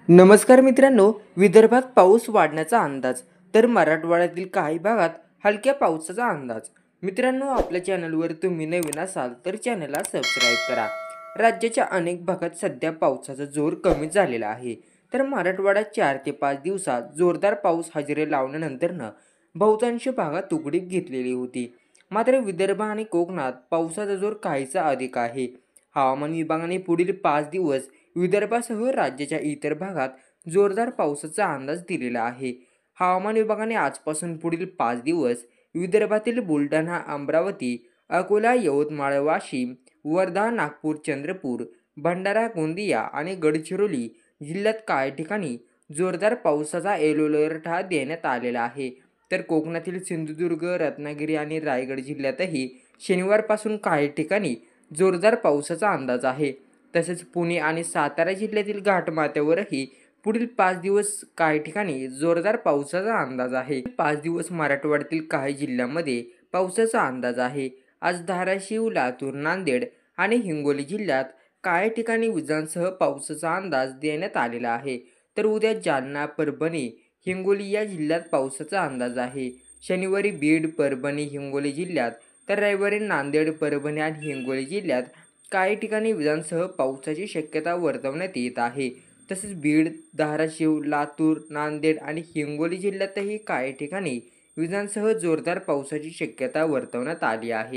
नमस्कार मित्रांनो, विदर्भात पाऊस वाढण्याचा अंदाज तर मराठवाड्यातील काही भागात हलक्या पावसाचा अंदाज। मित्रांनो, आपल्या चॅनलवर तुम्ही नवीन असाल तर चॅनलला सबस्क्राईब करा। राज्याच्या अनेक भागात सध्या पावसाचा जोर कमी झालेला आहे, तर मराठवाड्यात 4 ते 5 दिवसात जोरदार पाऊस हजेरी लावल्यानंतरनं बहुतांश भागात उघडीप घेतलेली होती। मात्र विदर्भ आणि कोकणात पावसाचा जोर काहीसा अधिक आहे। हवामान विभागाने पुढील 5 दिवस विदर्भासह राज्याच्या इतर भागात जोरदार पावसाचा अंदाज दिलेला आहे। हवामान विभागाने आजपासून पुढील 5 दिवस विदर्भातील बुलढाणा, अमरावती, अकोला, यवतमाळ, वाशिम, वर्धा, नागपूर, चंद्रपूर, भंडारा, गोंदिया आणि गडचिरोली जिल्ह्यात काही ठिकाणी जोरदार पावसाचा येलो अलर्ट देण्यात आलेला आहे। तर कोकणातील सिंधुदुर्ग, रत्नागिरी आणि रायगड जिल्ह्यातही शनिवारपासून काही ठिकाणी जोरदार पावसाचा अंदाज आहे। तसेच पुणे आणि सातारा जिल्ह्यातील घाटमाथ्यावरही पुढील 5 दिवस काही ठिकाणी जोरदार पावसाचा अंदाज आहे। 5 दिवस मराठवाड्यातील काही जिल्ह्यांमध्ये पावसाचा अंदाज आहे। आज धाराशिव, लातूर, नांदेड आणि हिंगोली जिल्ह्यात काही ठिकाणी विजांसह पावसाचा अंदाज देण्यात आलेला आहे। तर उद्या जालना, परभणी, हिंगोली या जिल्ह्यात पावसाचा अंदाज आहे। शनिवारी बीड, परभणी, हिंगोली जिल्ह्यात तर रविवारी नांदेड, परभणी आणि हिंगोली जिल्ह्यात काही ठिकाणी विजांसह पावसाची शक्यता वर्तवण्यात येत आहे। तसेच बीड, धाराशिव, लातूर, नांदेड आणि हिंगोली जिल्ह्यातही काही ठिकाणी विजांसह जोरदार पावसाची शक्यता वर्तवण्यात आली आहे।